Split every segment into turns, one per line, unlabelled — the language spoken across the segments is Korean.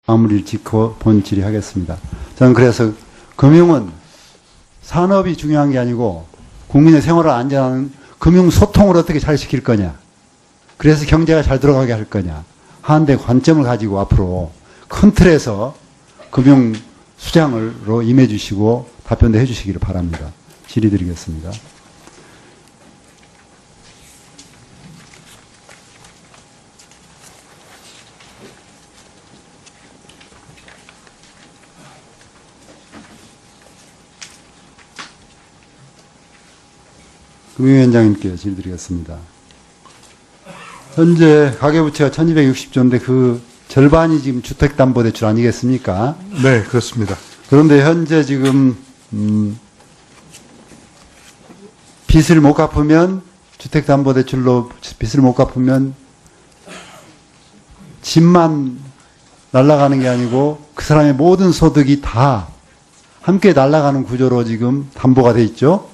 마무리를 짓고 본 질의하겠습니다. 저는 그래서 금융은 산업이 중요한 게 아니고 국민의 생활을 안전하는 금융 소통을 어떻게 잘 시킬 거냐. 그래서 경제가 잘 들어가게 할 거냐. 하는데 관점을 가지고 앞으로 큰 틀에서 금융 수장으로 임해 주시고 답변도 해 주시기를 바랍니다. 질의 드리겠습니다. 금융위원장님께 질의드리겠습니다. 현재 가계부채가 1260조인데 그 절반이 지금 주택담보대출 아니겠습니까?
네, 그렇습니다.
그런데 현재 지금 빚을 못 갚으면 주택담보대출로 빚을 못 갚으면 집만 날아가는 게 아니고 그 사람의 모든 소득이 다 함께 날아가는 구조로 지금 담보가 돼 있죠.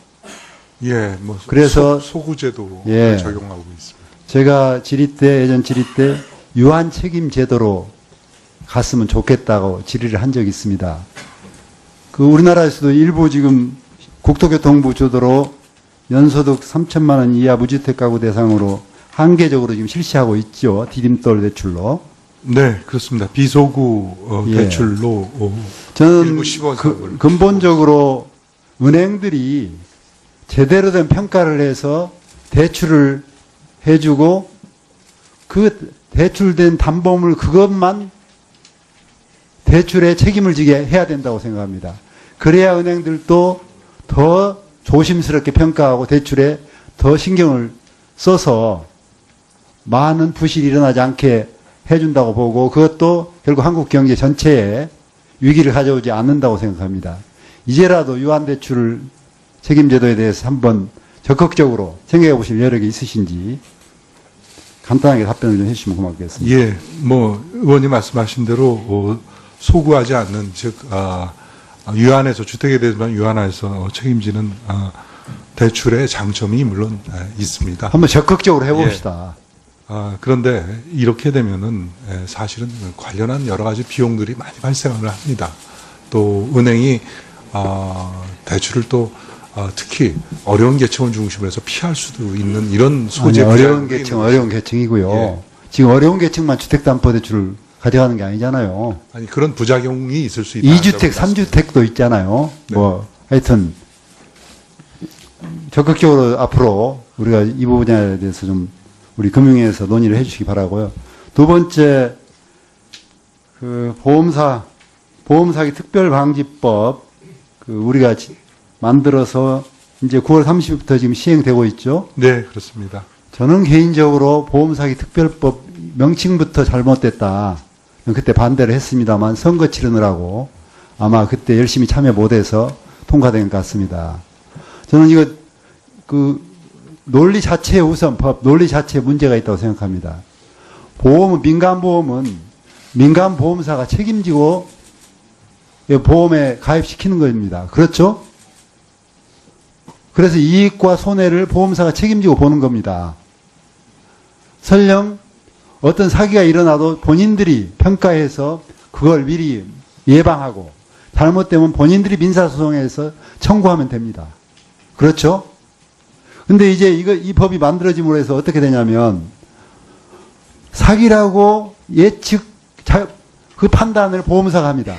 예, 뭐
그래서
소구제도
예.
적용하고 있습니다.
제가 예전 질의 때 유한 책임 제도로 갔으면 좋겠다고 질의를 한 적이 있습니다. 그 우리나라에서도 일부 지금 국토교통부 주도로 연소득 3천만 원 이하 무주택 가구 대상으로 한계적으로 지금 실시하고 있죠. 디딤돌 대출로.
네, 그렇습니다. 비소구
예.
대출로
저는
일부 시범사업을
근본적으로 은행들이 제대로 된 평가를 해서 대출을 해주고 그 대출된 담보물 그것만 대출에 책임을 지게 해야 된다고 생각합니다. 그래야 은행들도 더 조심스럽게 평가하고 대출에 더 신경을 써서 많은 부실이 일어나지 않게 해준다고 보고 그것도 결국 한국 경제 전체에 위기를 가져오지 않는다고 생각합니다. 이제라도 유한대출 책임제도에 대해서 한번 적극적으로 생각해 보실 여력이 있으신지 간단하게 답변을 좀 해주시면 고맙겠습니다.
예, 뭐 의원님 말씀하신 대로 소구하지 않는 즉 유한해서 주택에 대해서만 유한해서 책임지는 대출의 장점이 물론 있습니다.
한번 적극적으로 해봅시다.
그런데 이렇게 되면은 사실은 관련한 여러 가지 비용들이 많이 발생을 합니다. 또 은행이 대출을 또 특히 어려운 계층을 중심으로 해서 피할 수도 있는 이런 소재.
어려운 계층이고요.
예.
지금 어려운 계층만 주택담보대출을 가져가는 게 아니잖아요.
아니 그런 부작용이 있을 수 있다.
2주택, 3주택도 있잖아요.
네.
뭐 하여튼 적극적으로 앞으로 우리가 이 부분에 대해서 좀 우리 금융위에서 논의를 해주시기 바라고요. 두 번째, 그 보험사기 특별방지법 우리가 만들어서 이제 9월 30일부터 지금 시행되고 있죠.
네, 그렇습니다.
저는 개인적으로 보험사기 특별법 명칭부터 잘못됐다. 그때 반대를 했습니다만 선거 치르느라고 아마 그때 열심히 참여 못해서 통과된 것 같습니다. 저는 이거 논리 자체에 우선 논리 자체에 문제가 있다고 생각합니다. 민간보험은 민간보험사가 책임지고 보험에 가입시키는 겁니다. 그렇죠? 그래서 이익과 손해를 보험사가 책임지고 보는 겁니다. 설령 어떤 사기가 일어나도 본인들이 평가해서 그걸 미리 예방하고 잘못되면 본인들이 민사소송에서 청구하면 됩니다. 그렇죠? 근데 이제 이 법이 만들어짐으로 해서 어떻게 되냐면 사기라고 그 판단을 보험사가 합니다.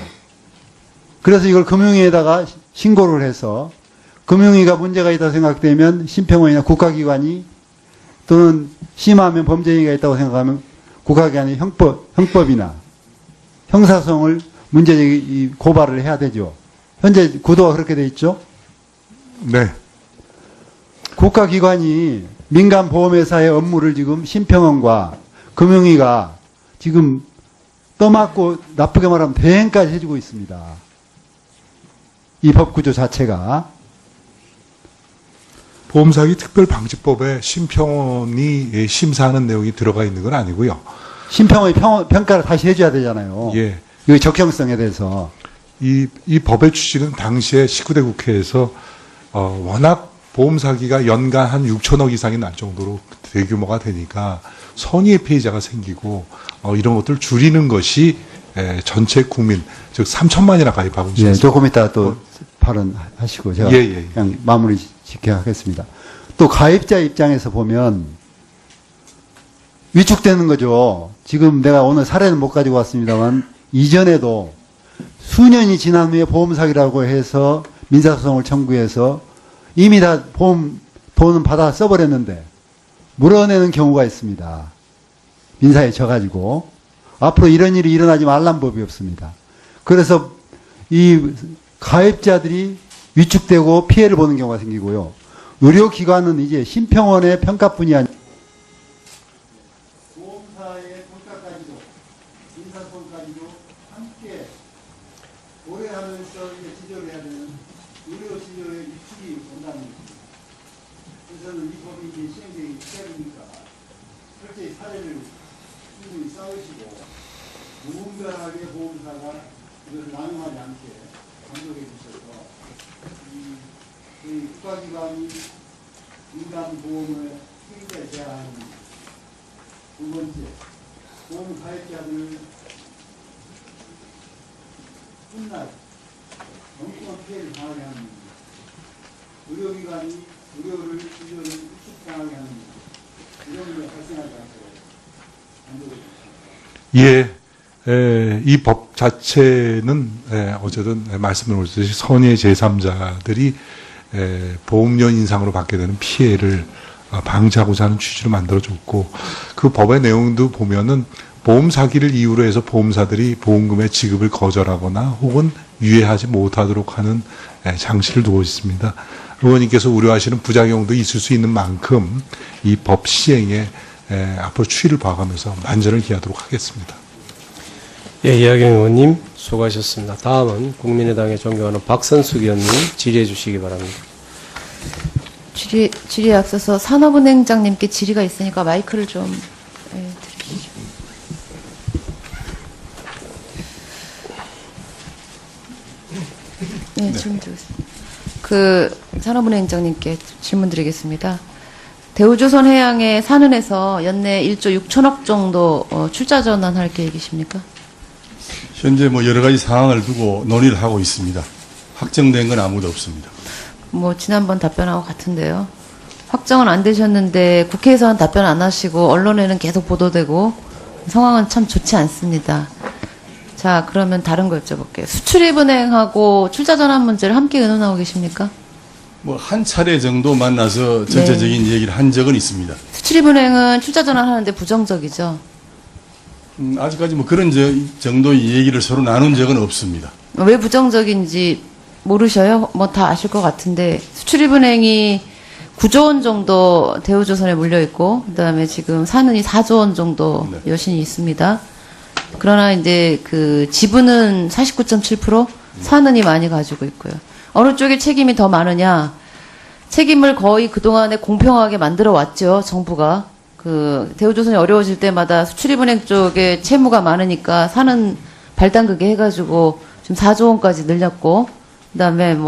그래서 이걸 금융위에다가 신고를 해서 금융위가 문제가 있다고 생각되면 심평원이나 국가기관이 또는 심하면 범죄행위가 있다고 생각하면 국가기관이 형법이나 형사소송을 고발을 해야 되죠. 현재 구도가 그렇게 돼 있죠.
네.
국가기관이 민간보험회사의 업무를 지금 심평원과 금융위가 지금 떠맡고 나쁘게 말하면 대행까지 해주고 있습니다. 이 법구조 자체가.
보험사기 특별방지법에 심평원이 심사하는 내용이 들어가 있는 건 아니고요.
심평원이 평가를 다시 해줘야 되잖아요.
예.
이 적형성에 대해서.
이 법의 취지는 당시에 19대 국회에서 워낙 보험사기가 연간 한 6천억 이상이 날 정도로 대규모가 되니까 선의의 피해자가 생기고 이런 것들을 줄이는 것이 전체 국민, 즉 3천만이나 가입하고 있습니다.
예, 조금 이따 또 발언하시고 제가
예.
그냥 마무리 짓게 하겠습니다. 또 가입자 입장에서 보면 위축되는 거죠. 지금 내가 오늘 사례는 못 가지고 왔습니다만 이전에도 수년이 지난 후에 보험 사기라고 해서 민사소송을 청구해서 이미 다 보험 돈은 받아 써버렸는데 물어내는 경우가 있습니다. 민사에 져가지고 앞으로 이런 일이 일어나지 말란 법이 없습니다. 그래서 이 가입자들이 위축되고 피해를 보는 경우가 생기고요. 의료기관은 이제 심평원의 평가뿐이 아니라 보험사의 평가까지도 민사소송까지도 함께 고려하면서 이제 지적을 해야 되는 의료 진료의 위축이 온다는 것입니다. 그래서 이 법이 이제 시행되기 시작이니까 철저히 사례를 충분히 쌓으시고 무분별하게 보험사가 이것을 남용하지 않게 감독해 주셔서 이 국가기관이 민간보험을 책임져야 하는 두 번째, 보험 가입자들을 훗날 엉뚱한 피해를 당하게 하는 문제, 의료기관이 의료를 진료를 위축당하게 하는 문제, 이런 문제가 발생하지 않도록 감독해 주십니다.
예, 이 법 자체는 어쨌든 말씀드렸듯이 선의 제3자들이 보험료 인상으로 받게 되는 피해를 방지하고자 하는 취지로 만들어졌고 그 법의 내용도 보면은 보험 사기를 이유로 해서 보험사들이 보험금의 지급을 거절하거나 혹은 유예하지 못하도록 하는 장치를 두고 있습니다. 의원님께서 우려하시는 부작용도 있을 수 있는 만큼 이 법 시행에 앞으로 추이를 봐가면서 만전을 기하도록 하겠습니다.
예, 이하경 의원님 수고하셨습니다. 다음은 국민의당의 존경하는 박선숙 의원님 질의해 주시기 바랍니다.
질의에 앞서서 산업은행장님께 질의가 있으니까 마이크를 좀 드리시죠. 네, 질문 드리겠습니다. 산업은행장님께 질문 드리겠습니다. 대우조선해양의 산은에서 연내 1조 6천억 정도 출자 전환할 계획이십니까?
현재 여러 가지 상황을 두고 논의를 하고 있습니다. 확정된 건 아무도 없습니다.
지난번 답변하고 같은데요. 확정은 안 되셨는데 국회에서는 답변 안 하시고 언론에는 계속 보도되고 상황은 참 좋지 않습니다. 자, 그러면 다른 거 여쭤볼게요. 수출입은행하고 출자 전환 문제를 함께 의논하고 계십니까?
한 차례 정도 만나서 전체적인 얘기를 한 적은 있습니다.
수출입은행은 출자 전환하는데 부정적이죠.
아직까지 그런 정도의 얘기를 서로 나눈 적은 없습니다.
왜 부정적인지 모르셔요? 다 아실 것 같은데 수출입은행이 9조 원 정도 대우조선에 물려 있고 그다음에 지금 산은이 4조 원 정도
네.
여신이 있습니다. 그러나 이제 그 지분은 49.7%, 산은이 많이 가지고 있고요. 어느 쪽에 책임이 더 많으냐? 책임을 거의 그동안에 공평하게 만들어 왔죠, 정부가. 대우조선이 어려워질 때마다 수출입은행 쪽에 채무가 많으니까 산은 발당그게 해가지고 지금 4조 원까지 늘렸고, 그 다음에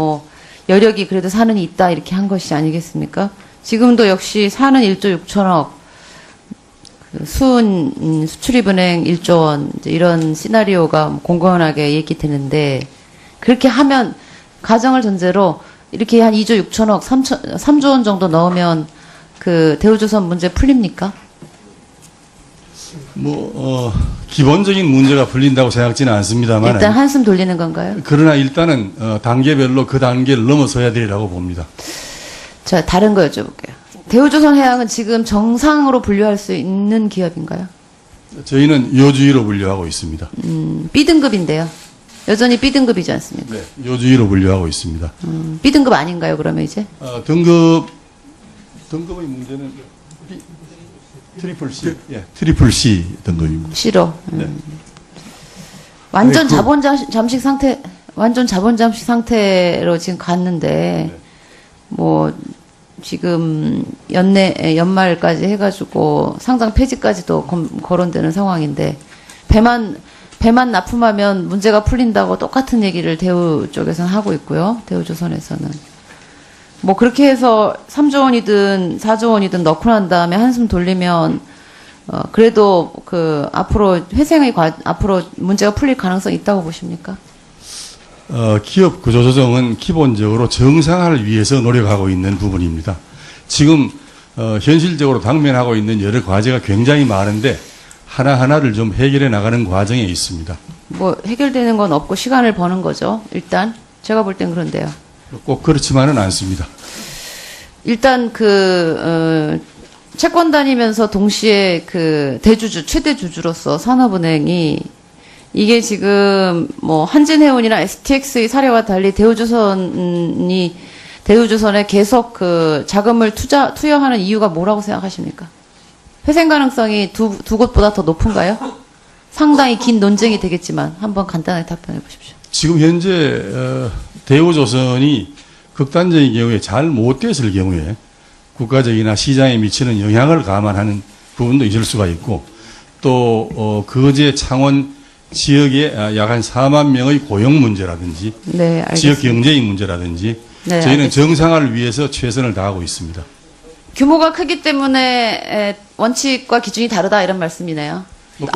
여력이 그래도 산은이 있다 이렇게 한 것이 아니겠습니까? 지금도 역시 산은 1조 6천억, 수출입은행 1조 원, 이런 시나리오가 공공연하게 얘기되는데, 그렇게 하면, 가정을 전제로 이렇게 한 2조 6천억, 3조 원 정도 넣으면 대우조선 문제 풀립니까?
기본적인 문제가 풀린다고 생각지는 않습니다만.
일단 한숨 돌리는 건가요?
그러나 일단은 단계별로 그 단계를 넘어서야 되리라고 봅니다.
자, 다른 거 여쭤볼게요. 대우조선해양은 지금 정상으로 분류할 수 있는 기업인가요?
저희는 요주의로 분류하고 있습니다.
B등급인데요. 여전히 B등급이지 않습니까?
네, 요주의로 분류하고 있습니다.
B등급 아닌가요, 그러면 이제?
등급의 문제는 트리플 C, 트리플 C 등급입니다.
C로.
네.
완전 자본잠식 상태로 지금 갔는데,
네.
지금 연말까지 해가지고 상장 폐지까지도 거론되는 상황인데, 배만 납품하면 문제가 풀린다고 똑같은 얘기를 대우 쪽에서는 하고 있고요. 대우조선에서는. 그렇게 해서 3조 원이든 4조 원이든 넣고 난 다음에 한숨 돌리면 그래도 그 앞으로 앞으로 문제가 풀릴 가능성이 있다고 보십니까?
기업 구조조정은 기본적으로 정상화를 위해서 노력하고 있는 부분입니다. 지금 현실적으로 당면하고 있는 여러 과제가 굉장히 많은데 하나하나를 좀 해결해 나가는 과정에 있습니다.
뭐 해결되는 건 없고 시간을 버는 거죠. 일단 제가 볼 땐 그런데요.
꼭 그렇지만은 않습니다.
일단 채권 다니면서 동시에 그 최대 주주로서 산업은행이 이게 지금 뭐 한진해운이나 STX의 사례와 달리 대우조선에 계속 그 자금을 투여하는 이유가 뭐라고 생각하십니까? 회생 가능성이 두 곳보다 더 높은가요? 상당히 긴 논쟁이 되겠지만 한번 간단하게 답변해 보십시오.
지금 현재 대우조선이 극단적인 경우에 잘 못 됐을 경우에 국가적이나 시장에 미치는 영향을 감안하는 부분도 있을 수가 있고 또 거제 창원 지역에 약 한 4만 명의 고용 문제라든지
네, 알겠습니다.
지역 경제의 문제라든지
네,
저희는
알겠습니다.
정상화를 위해서 최선을 다하고 있습니다.
규모가 크기 때문에 원칙과 기준이 다르다 이런 말씀이네요.
뭐 꼭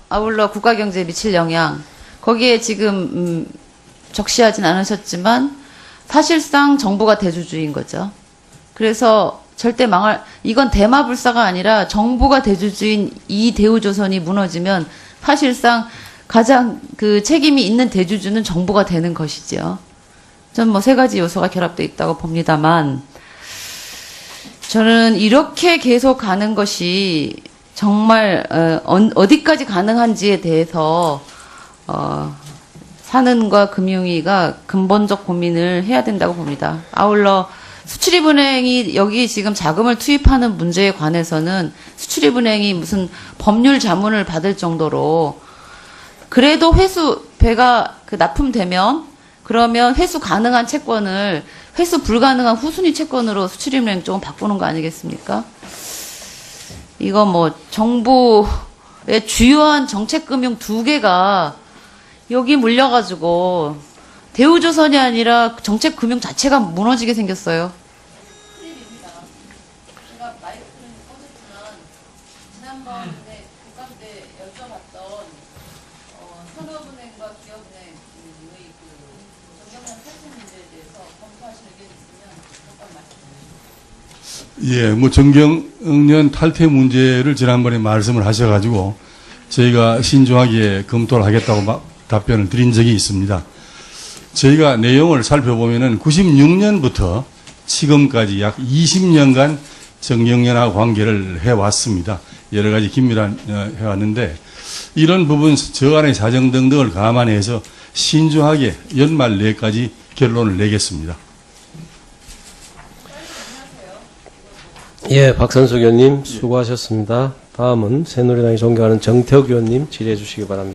아울러 국가 경제에 미칠 영향 거기에 지금 적시하진 않으셨지만 사실상 정부가 대주주인 거죠. 그래서 절대 이건 대마불사가 아니라 정부가 대주주인 이 대우조선이 무너지면 사실상 가장 그 책임이 있는 대주주는 정부가 되는 것이죠. 전 뭐 세 가지 요소가 결합되어 있다고 봅니다만 저는 이렇게 계속 가는 것이 정말 어디까지 가능한지에 대해서 산은과 금융위가 근본적 고민을 해야 된다고 봅니다. 아울러 수출입은행이 여기 지금 자금을 투입하는 문제에 관해서는 수출입은행이 무슨 법률 자문을 받을 정도로 그래도 배가 납품되면 그러면 회수 가능한 채권을 회수 불가능한 후순위 채권으로 수출입은행 쪽은 바꾸는 거 아니겠습니까? 이거 뭐 정부의 주요한 정책금융 2개가 여기 물려가지고 대우조선이 아니라 정책금융 자체가 무너지게 생겼어요. 제가 마이크는 꺼졌지만 지난번에 국감 때 여쭤봤던 산업은행과 기업은행의 정경련 탈퇴 문제에 대해서 검토하신 의견이 있으면 잠깐 말씀해 주시죠.
예, 뭐 정경련 탈퇴 문제를 지난번에 말씀을 하셔가지고 저희가 신중하게 검토를 하겠다고 답변을 드린 적이 있습니다. 저희가 내용을 살펴보면은 96년부터 지금까지 약 20년간 정경련하고 관계를 해왔습니다. 여러 가지 긴밀한 해왔는데 이런 부분 저간의 사정 등등을 감안해서 신중하게 연말 내까지 결론을 내겠습니다.
예, 박선숙 의원님 수고하셨습니다. 다음은 새누리당이 존경하는 정태욱 의원님 질의해 주시기 바랍니다.